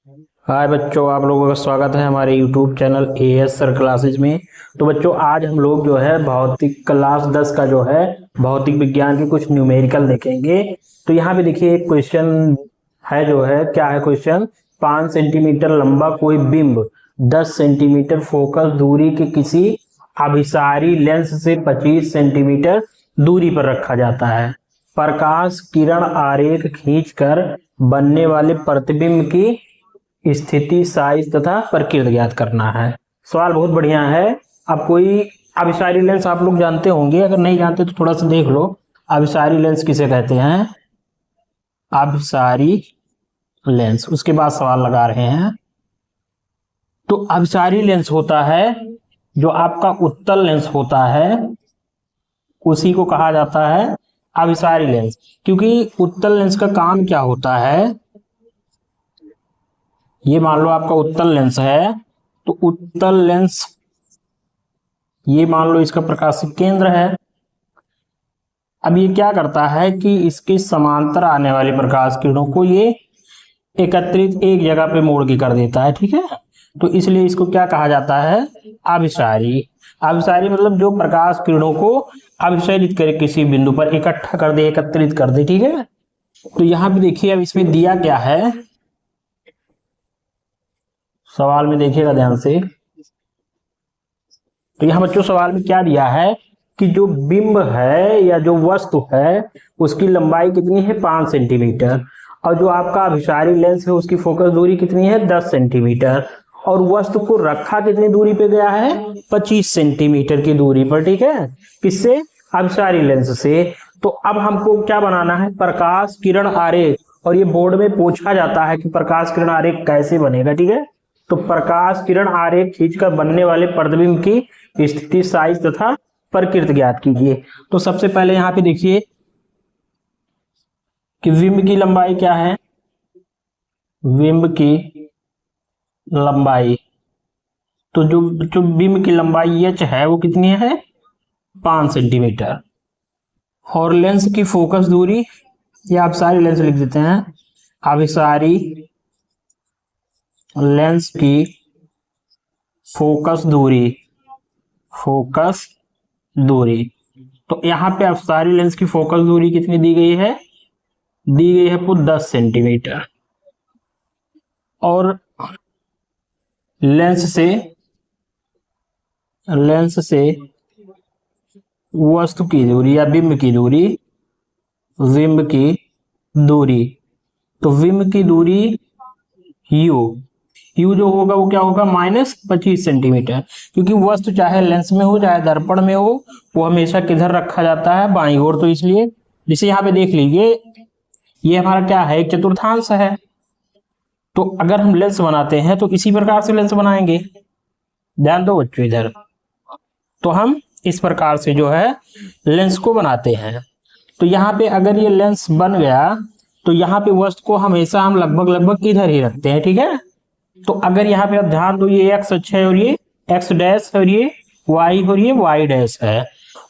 हाय बच्चों, आप लोगों का स्वागत है हमारे YouTube channel as sir classes में। तो बच्चों, आज हम लोग जो है भौतिक क्लास 10 का जो है भौतिक विज्ञान के कुछ न्यूमेरिकल देखेंगे। तो यहाँ पे देखिए एक क्वेश्चन है, जो है क्या है क्वेश्चन। 5 सेंटीमीटर लंबा कोई बिंब 10 सेंटीमीटर फोकस दूरी के किसी अभिसारी लेंस से 25 सेंटीमीटर दूरी पर रखा जाता है। प्रकाश किरण आरेख खींचकर बनने वाले प्रतिबिंब की स्थिति, साइज तथा प्रकृति ज्ञात करना है। सवाल बहुत बढ़िया है। अब कोई अभिसारी लेंस आप लोग जानते होंगे, अगर नहीं जानते तो थोड़ा सा देख लो। अभिसारी लेंस किसे कहते हैं? अभिसारी लेंस। उसके बाद सवाल लगा रहे हैं। तो अभिसारी लेंस होता है जो आपका उत्तल लेंस होता है, उसी को कहा जाता है अभिसारी लेंस। क्योंकि उत्तल लेंस का काम क्या होता है, ये मान लो आपका उत्तल लेंस है, तो उत्तल लेंस ये मान लो इसका प्रकाशिक केंद्र है। अब ये क्या करता है कि इसके समांतर आने वाली प्रकाश किरणों को ये एकत्रित एक जगह पे मोड़ के कर देता है, ठीक है। तो इसलिए इसको क्या कहा जाता है? अभिसारी। अभिसारी मतलब जो प्रकाश किरणों को अभिसारित करे, किसी बिंदु पर इकट्ठा कर दे, एकत्रित कर दे, ठीक है। तो यहाँ पे देखिए, अब इसमें दिया क्या है, सवाल में देखिएगा ध्यान से। तो यहाँ बच्चों सवाल में क्या दिया है कि जो बिंब है या जो वस्तु है उसकी लंबाई कितनी है? 5 सेंटीमीटर। और जो आपका अभिसारी लेंस है उसकी फोकस दूरी कितनी है? 10 सेंटीमीटर। और वस्तु को रखा कितनी दूरी पे गया है? 25 सेंटीमीटर की दूरी पर, ठीक है। किससे? अभिसारी लेंस से। तो अब हमको क्या बनाना है? प्रकाश किरण आरेख। और ये बोर्ड में पूछा जाता है कि प्रकाश किरण आरेख कैसे बनेगा, ठीक है। तो प्रकाश किरण आरेख खींचकर बनने वाले प्रतिबिंब की स्थिति, साइज तथा प्रकृति ज्ञात कीजिए। तो सबसे पहले यहाँ पे देखिए कि बिंब की लंबाई क्या है। बिंब की लंबाई, तो जो बिंब की लंबाई h है वो कितनी है? 5 सेंटीमीटर। और लेंस की फोकस दूरी, या आप सारी लेंस लिख देते हैं, अभिसारी लेंस की फोकस दूरी, फोकस दूरी। तो यहाँ पे अभिसारी लेंस की फोकस दूरी कितनी दी गई है? दी गई है आपको 10 सेंटीमीटर। और लेंस से वस्तु की दूरी या बिंब की दूरी, बिंब की दूरी, तो बिंब की दूरी यू जो होगा वो क्या होगा? -25 सेंटीमीटर। क्योंकि वस्तु चाहे लेंस में हो चाहे दर्पण में हो, वो हमेशा किधर रखा जाता है? बाईं ओर। तो इसलिए जिसे यहाँ पे देख लीजिए, ये हमारा क्या है? एक चतुर्थांश है। तो अगर हम लेंस बनाते हैं तो इसी प्रकार से लेंस बनाएंगे। ध्यान दो बच्चों इधर। तो हम इस प्रकार से जो है लेंस को बनाते हैं। तो यहाँ पे अगर ये लेंस बन गया तो यहाँ पे वस्तु को हमेशा हम लगभग इधर ही रखते हैं, ठीक है। तो अगर यहाँ पे आप ध्यान दो, ये एक्स अक्ष है और ये एक्स डैश और ये वाई और ये वाई डैश है।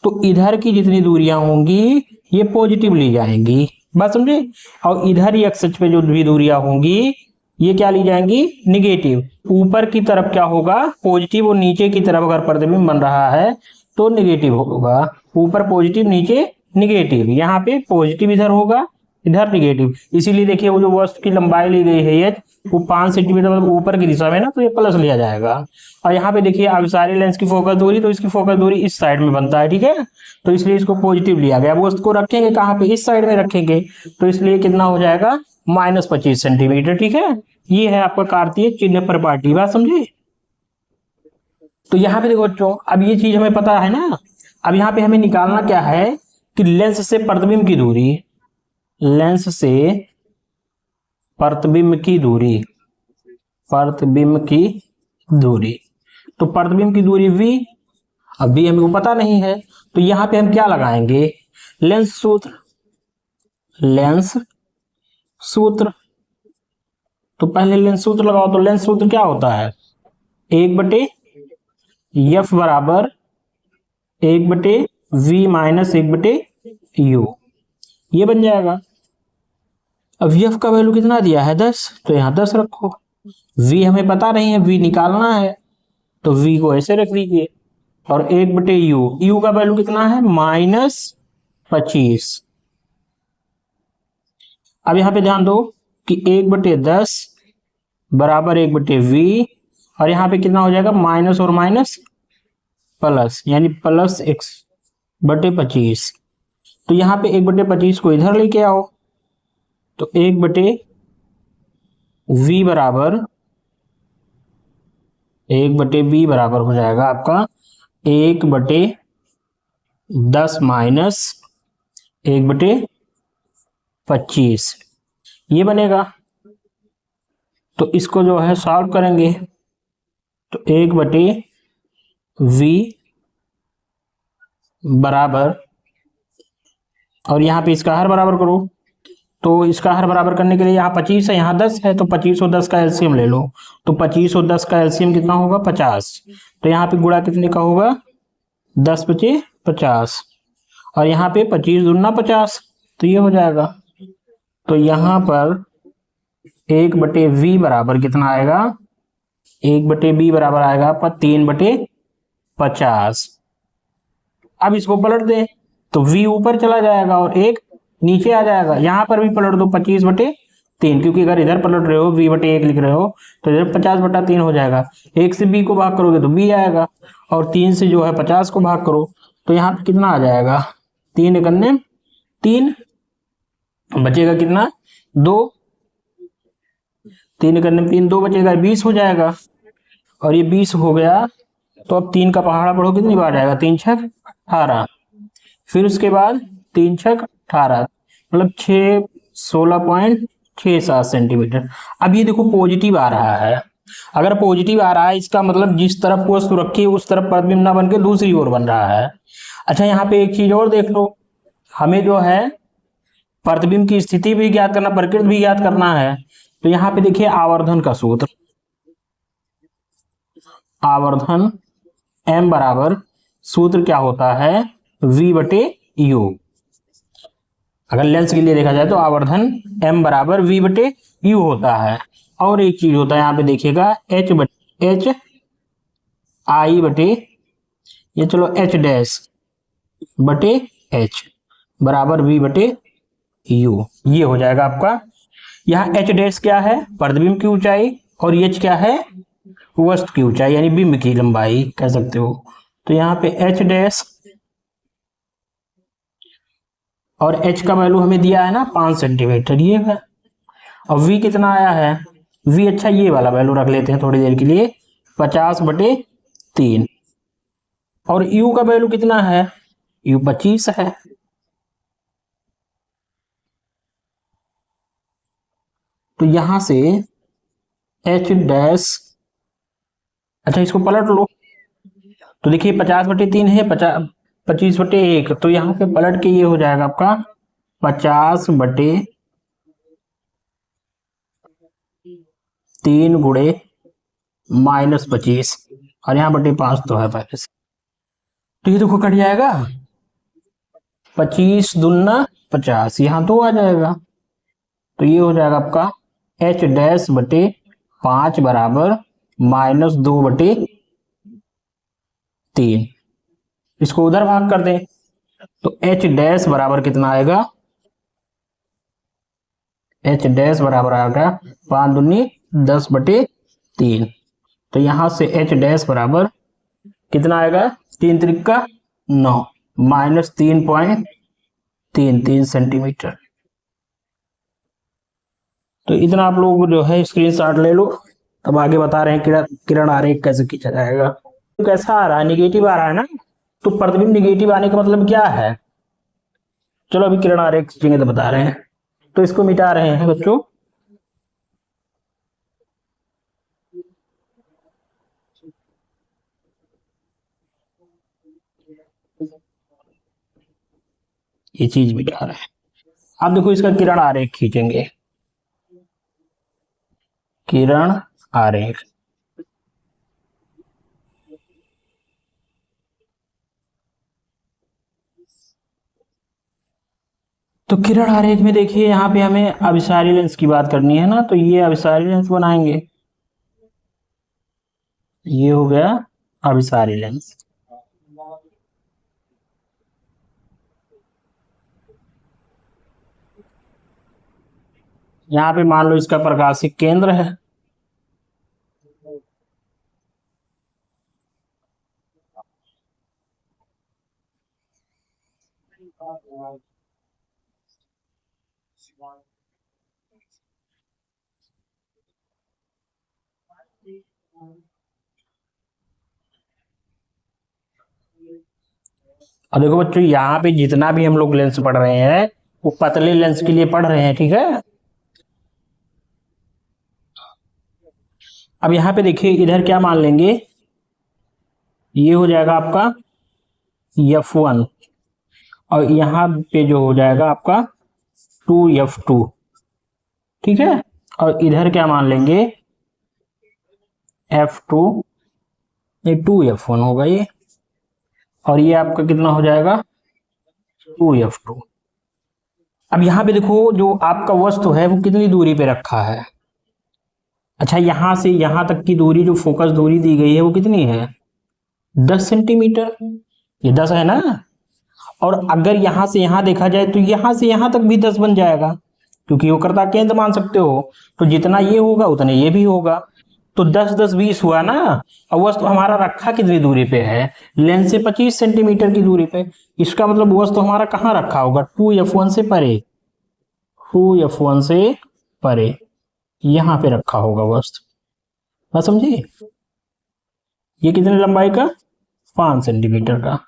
तो इधर की जितनी दूरियां होंगी ये पॉजिटिव ली जाएंगी, बात समझे। और इधर ही एक्स अक्ष पे जो भी दूरियां होंगी ये क्या ली जाएंगी? निगेटिव। ऊपर की तरफ क्या होगा? पॉजिटिव। और नीचे की तरफ अगर प्रतिबिंब बन रहा है तो निगेटिव होगा। ऊपर पॉजिटिव, नीचे निगेटिव। यहाँ पे पॉजिटिव इधर होगा, इधर निगेटिव। इसीलिए देखिए वो जो वस्तु की लंबाई ली गई है ये वो 5 सेंटीमीटर मतलब ऊपर की दिशा में ना, तो ये प्लस लिया जाएगा। और यहाँ पे देखिए अभिसारी लेंस की फोकस दूरी, तो इसकी फोकस दूरी इस साइड में बनता है, ठीक है। तो इसलिए इसको पॉजिटिव लिया गया। वो उसको रखेंगे कहाँ पे? इस साइड में रखेंगे। तो इसलिए कितना हो जाएगा? -25 सेंटीमीटर, ठीक है। ये है आपका कार्तीय चिन्ह परिपाटी, बात समझे। तो यहाँ पे देखो बच्चों, अब ये चीज हमें पता है ना। अब यहाँ पे हमें निकालना क्या है कि लेंस से प्रतिबिंब की दूरी, लेंस से प्रतिबिंब की दूरी, प्रतिबिंब की दूरी। तो प्रतिबिंब की दूरी v, अभी हमको पता नहीं है। तो यहाँ पे हम क्या लगाएंगे? लेंस सूत्र, लेंस सूत्र। तो पहले लेंस सूत्र लगाओ। तो लेंस सूत्र क्या होता है? 1/f बराबर 1/v माइनस 1/u, ये बन जाएगा। अब एफ का वैल्यू कितना दिया है? 10, तो यहाँ 10 रखो। v हमें पता नहीं है, v निकालना है, तो v को ऐसे रख लीजिए और 1/u, u का वैल्यू कितना है -25। अब यहां पे ध्यान दो कि 1/10 बराबर 1/v, और यहाँ पे कितना हो जाएगा माइनस और माइनस प्लस, यानी +x/25। तो यहाँ पे 1/25 को इधर लेके आओ, तो 1/v बराबर 1/v बराबर हो जाएगा आपका 1/10 माइनस 1/25, ये बनेगा। तो इसको जो है सॉल्व करेंगे, तो 1/v बराबर, और यहाँ पे इसका हर बराबर करो, तो इसका हर बराबर करने के लिए यहाँ 25 है, यहाँ 10 है, तो 25 और 10 का एलसीएम ले लो, तो 25 और 10 का एलसीएम कितना होगा 50। तो यहाँ पे गुणा कितने का होगा 10×50, और यहाँ पे 25 दूना 50, तो ये हो जाएगा। तो यहाँ पर 1/v बराबर कितना आएगा, 1/v बराबर आएगा आपका 3/50। अब इसको पलट दें तो v ऊपर चला जाएगा और 1 नीचे आ जाएगा, यहां पर भी पलट दो 25/3, क्योंकि अगर इधर पलट रहे हो v/1 लिख रहे हो तो इधर 50/3 हो जाएगा। 1 से b को भाग करोगे तो b आएगा, और 3 से जो है 50 को भाग करो तो यहाँ पे कितना आ जाएगा 3 करने 3, बचेगा कितना 2, 3 करने 3 2 बचेगा 20 हो जाएगा, और ये 20 हो गया। तो अब 3 का पहाड़ा पढ़ो कितनी बार जाएगा 3 छक 18, फिर उसके बाद 3 छक 18, मतलब 16.67 सेंटीमीटर। अब ये देखो पॉजिटिव आ रहा है, अगर पॉजिटिव आ रहा है इसका मतलब जिस तरफ वस्तु रखी है उस तरफ प्रतिबिंब ना बन के दूसरी ओर बन रहा है। अच्छा यहाँ पे एक चीज और देख लो, हमें जो है प्रतिबिंब की स्थिति भी ज्ञात करना, प्रकृति भी ज्ञात करना है। तो यहाँ पे देखिए आवर्धन का सूत्र, आवर्धन m बराबर सूत्र क्या होता है v/u। अगर लेंस के लिए देखा जाए तो आवर्धन m बराबर v/u होता है। और एक चीज होता है यहाँ पे देखिएगा h i बटे, ये चलो h डैश बटे h बराबर v/u, ये हो जाएगा आपका। यहाँ h डैश क्या है प्रतिबिंब की ऊंचाई, और h क्या है वस्तु की ऊंचाई यानी बिंब की लंबाई कह सकते हो। तो यहाँ पे h डैश, और h का वैल्यू हमें दिया है ना 5 सेंटीमीटर, ये है। और v कितना आया है v, अच्छा ये वाला वैल्यू रख लेते हैं थोड़ी देर के लिए 50/3, और u का वैल्यू कितना है u 25 है। तो यहां से h डैश, अच्छा इसको पलट लो, तो देखिए 50/3 है 25/1, तो यहाँ पे पलट के ये हो जाएगा आपका 50/3 गुणे -25, और यहाँ -5 तो है पहले से, तो ये देखो कट जाएगा 25 दूना 50, यहाँ तो आ जाएगा। तो ये हो जाएगा आपका h डैश बटे 5 बराबर -2/3। इसको उधर भाग कर दें तो h डैश बराबर कितना आएगा, h डैश बराबर आएगा 5 दूनी 10/3। तो यहां से h डैश बराबर कितना आएगा 3 त्रिक 9 -3.33 सेंटीमीटर। तो इतना आप लोग जो है स्क्रीनशॉट ले लो। अब आगे बता रहे हैं किरण आरेख कैसे खींचा जाएगा। तो कैसा आ रहा है निगेटिव आ रहा है ना, तो प्रतिबिंब निगेटिव आने का मतलब क्या है, चलो अभी किरण आरेख खींचेंगे तो बता रहे हैं। तो इसको मिटा रहे हैं बच्चों, ये चीज मिटा रहे हैं। अब देखो इसका किरण आरेख खींचेंगे, किरण आरेख। तो किरण आरेख में देखिए यहाँ पे हमें अभिसारी लेंस की बात करनी है ना, तो ये अभिसारी लेंस बनाएंगे। ये हो गया अभिसारी लेंस। यहाँ पे मान लो इसका प्रकाशिक केंद्र है। और देखो बच्चों, यहाँ पे जितना भी हम लोग लेंस पढ़ रहे हैं वो पतले लेंस के लिए पढ़ रहे हैं, ठीक है। अब यहाँ पे देखिए, इधर क्या मान लेंगे, ये हो जाएगा आपका F1 और यहाँ पे जो हो जाएगा आपका 2F2, ठीक है। और इधर क्या मान लेंगे, F2, ये 2F1 होगा ये, और ये आपका कितना हो जाएगा 2F2। अब यहाँ पे देखो, जो आपका वस्तु है वो कितनी दूरी पे रखा है। अच्छा, यहां से यहां तक की दूरी, जो फोकस दूरी दी गई है वो कितनी है, 10 सेंटीमीटर। ये 10 है ना। और अगर यहां से यहां देखा जाए तो यहां से यहां तक भी 10 बन जाएगा, क्योंकि वक्रता केंद्र मान सकते हो। तो जितना ये होगा उतना ये भी होगा, तो 10 10 20 हुआ ना। और वस्तु हमारा रखा कितनी दूरी पे है, लेंस से 25 सेंटीमीटर की दूरी पे। इसका मतलब वस्तु हमारा कहाँ रखा होगा, 2F1 से परे, 2F1 से परे यहां पे रखा होगा वस्तु। बात समझिए। ये कितने लंबाई का, 5 सेंटीमीटर का।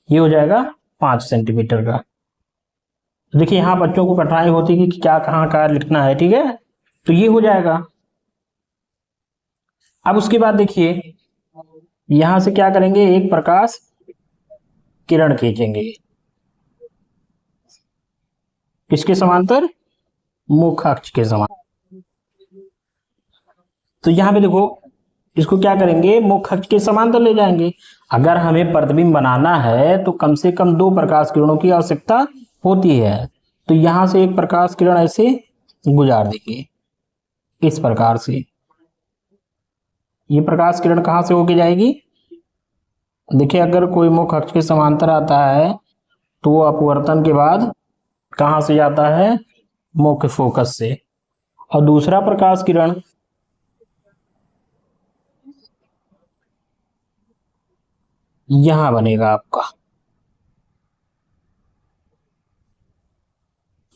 ये हो जाएगा 5 सेंटीमीटर का। देखिए, यहाँ बच्चों को कठिनाई होती है कि क्या कहाँ का लिखना है, ठीक है। तो ये हो जाएगा। अब उसके बाद देखिए, यहां से क्या करेंगे, एक प्रकाश किरण खींचेंगे, किसके समांतर, मुख्य अक्ष के समांतर। तो यहाँ पे देखो, इसको क्या करेंगे, मुख्य अक्ष के समांतर ले जाएंगे। अगर हमें प्रतिबिंब बनाना है तो कम से कम 2 प्रकाश किरणों की आवश्यकता होती है। तो यहां से एक प्रकाश किरण ऐसे गुजार देंगे, इस प्रकार से। ये प्रकाश किरण कहां से होके जाएगी, देखिए, अगर कोई मुख्य अक्ष के समांतर आता है तो वो अपवर्तन के बाद कहां से जाता है, मुख्य फोकस से। और दूसरा प्रकाश किरण यहां बनेगा आपका।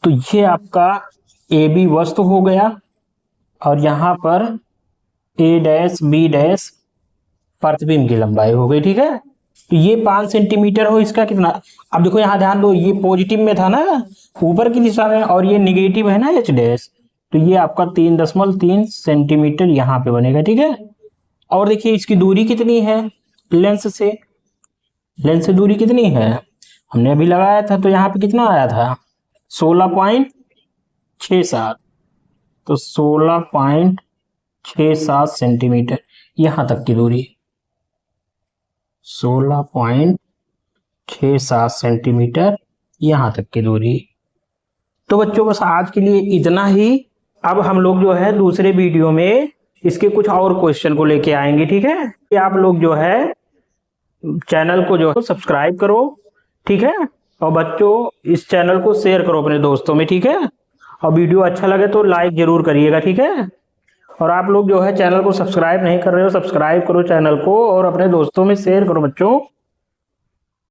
तो ये आपका AB वस्तु हो गया, और यहां पर A' B' प्रतिबिंब की लंबाई हो गई, ठीक है। तो ये 5 सेंटीमीटर हो, इसका कितना। अब देखो यहाँ ध्यान दो, ये पॉजिटिव में था ना, ऊपर की दिशा में, और ये निगेटिव है ना H', तो ये आपका 3.3 सेंटीमीटर यहाँ पे बनेगा, ठीक है। और देखिए, इसकी दूरी कितनी है लेंस से, लेंस से दूरी कितनी है, हमने अभी लगाया था, तो यहाँ पे कितना आया था, 16.67। तो 16.67 सेंटीमीटर यहां तक की दूरी, 16.67 सेंटीमीटर यहां तक की दूरी। तो बच्चों, बस आज के लिए इतना ही। अब हम लोग जो है दूसरे वीडियो में इसके कुछ और क्वेश्चन को लेके आएंगे, ठीक है। कि आप लोग जो है चैनल को जो है सब्सक्राइब करो, ठीक है। और बच्चों, इस चैनल को शेयर करो अपने दोस्तों में, ठीक है। और वीडियो अच्छा लगे तो लाइक जरूर करिएगा, ठीक है। और आप लोग जो है चैनल को सब्सक्राइब नहीं कर रहे हो, सब्सक्राइब करो चैनल को और अपने दोस्तों में शेयर करो बच्चों।